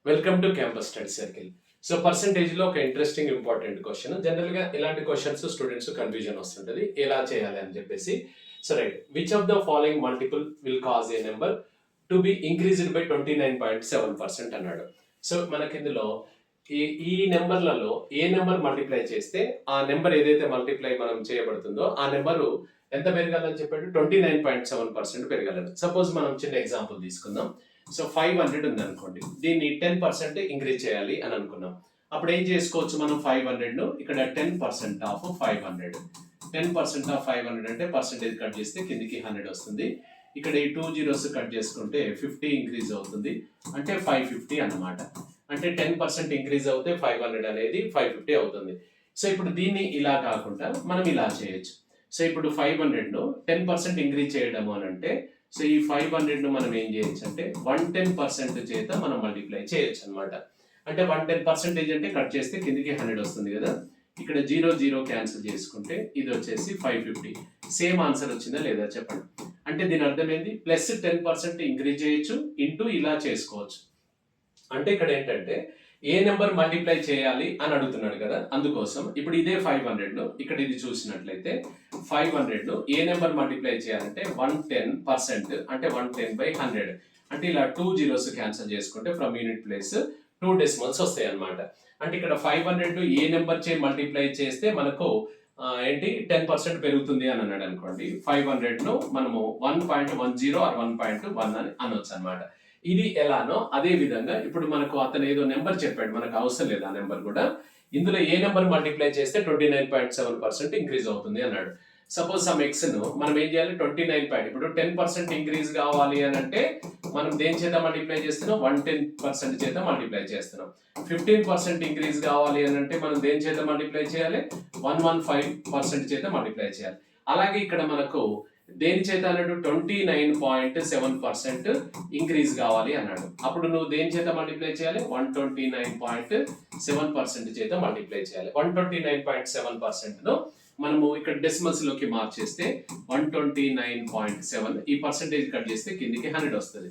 Welcome to campus study circle. So పర్సంటేజ్లో ఒక interesting important question. జనరల్గా ఇలాంటి క్వశ్చన్స్ స్టూడెంట్స్ కన్ఫ్యూజన్ వస్తుంటుంది ఎలా చేయాలి అని చెప్పేసి. So right, which of the following multiple will cause A number to be increased by 29.7% అన్నాడు. సో మనకి ఇందులో ఈ నెంబర్లలో ఏ నెంబర్ మల్టిప్లై చేస్తే ఆ నెంబర్ ఏదైతే మల్టిప్లై మనం చేయబడుతుందో ఆ నెంబరు ఎంత పెరగాలని చెప్పాడు, 29.7% పెరగాలని. సపోజ్ మనం చిన్న ఎగ్జాంపుల్ తీసుకుందాం. సో 500 ఉంది అనుకోండి, దీన్ని 10% ఇంక్రీజ్ చేయాలి అని అనుకున్నాం. అప్పుడు ఏం చేసుకోవచ్చు మనం, 500ను ఇక్కడ 10% ఆఫ్ 500, 10% ఆఫ్ 500 అంటే పర్సెంటేజ్ కట్ చేస్తే కిందికి 100 వస్తుంది. ఇక్కడ ఈ 2 జీరోస్ కట్ చేసుకుంటే 50 ఇంక్రీజ్ అవుతుంది, అంటే 550 అన్నమాట. అంటే 10% ఇంక్రీజ్ అవుతే 500 అనేది 550 అవుతుంది. సో ఇప్పుడు దీన్ని ఇలా కాకుండా మనం ఇలా చేయొచ్చు. సో ఇప్పుడు 500ను 10% ఇంక్రీజ్ చేయడము అని అంటే, సో ఈ 500ను మనం ఏం చేయొచ్చు అంటే 110% చేత మనం మల్టిప్లై చేయొచ్చు అనమాట. అంటే 110% అంటే కట్ చేస్తే కిందికి 100 వస్తుంది కదా. ఇక్కడ 0 క్యాన్సిల్ చేసుకుంటే ఇది వచ్చేసి 550. సేమ్ ఆన్సర్ వచ్చిందా లేదా చెప్పండి. అంటే దీని అర్థం ఏంది, ప్లస్ 10% ఇంక్రీజ్ చేయొచ్చు ఇంటూ ఇలా చేసుకోవచ్చు. అంటే ఇక్కడ ఏంటంటే ఏ నెంబర్ మల్టిప్లై చేయాలి అని అడుగుతున్నాడు కదా, అందుకోసం ఇప్పుడు ఇదే 500ను ఇక్కడ ఇది చూసినట్లయితే 500ను ఏ నెంబర్ మల్టిప్లై చేయాలంటే 110%, అంటే 110/100. అంటే ఇలా 2 జీరోస్ క్యాన్సిల్ చేసుకుంటే ఫ్రమ్ యూనిట్ ప్లేస్ 2 డెసిమల్స్ వస్తాయి అనమాట. అంటే ఇక్కడ 500 ఏ నెంబర్ చే మల్టిప్లై చేస్తే మనకు ఏంటి 10% పెరుగుతుంది అని అన్నాడు అనుకోండి. 500ను మనము 1.10 ఆర్ 1.1 అని అనొచ్చు అనమాట. ఇది ఎలానో అదే విధంగా ఇప్పుడు మనకు అతను ఏదో నెంబర్ చెప్పాడు, మనకు అవసరం లేదు ఆ నెంబర్ కూడా. ఇందులో ఏ నెంబర్ మల్టిప్లై చేస్తే 29.7% ఇంక్రీజ్ అవుతుంది అన్నాడు. సపోజ్ సమ్ ఎక్స్ను మనం ఏం చేయాలి, 29 ఇప్పుడు 10% ఇంక్రీజ్ కావాలి అని అంటే మనం దేని చేత మల్టిప్లై చేస్తున్నాం, 110% చేత మల్టిప్లై చేస్తున్నాం. 15% ఇంక్రీజ్ కావాలి అని అంటే మనం దేని చేత మల్టిప్లై చేయాలి, 115% చేత మల్టిప్లై చేయాలి. అలాగే ఇక్కడ మనకు దేని చేత అన్నాడు, 29.7% ఇంక్రీజ్ కావాలి అన్నాడు. అప్పుడు నువ్వు దేని చేత మల్టిప్లై చేయాలి, 129.7% చేత మల్టిప్లై చేయాలి. 129.7%ను మనము ఇక్కడ డెసిమల్స్ లోకి మార్చేస్తే 129.7, ఈ పర్సెంటేజ్ కట్ చేస్తే కిందికి 100 వస్తుంది.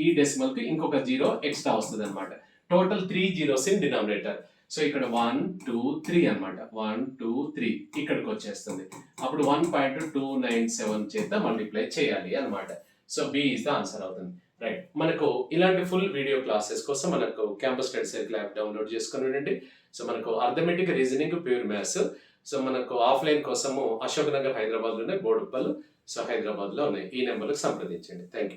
ఈ డెసిమల్ కి ఇంకొక 0 ఎక్స్ట్రా వస్తుంది అనమాట. Total 3 zeros in denominator. So ఇక్కడ 1 2 3 అనమాట, 1 2 3 ఇక్కడికి వచ్చేస్తుంది. అప్పుడు 1.297 చేత మల్టిప్లై చేయాలి అనమాట. So B is the answer అవుతుంది. రైట్, మనకు ఇలాంటి ఫుల్ వీడియో క్లాసెస్ కోసం మనకు campus study circle app download చేసుకుని ఉండండి. సో మనకు arithmetic, reasoning, pure maths. So మనకు ఆఫ్లైన్ కోసము అశోక్ నగర్ హైదరాబాద్ లోనే, బోడుప్పల్ సో హైదరాబాద్ లో ఉన్నాయి. ఈ నెంబర్లకు సంప్రదించండి. Thank you.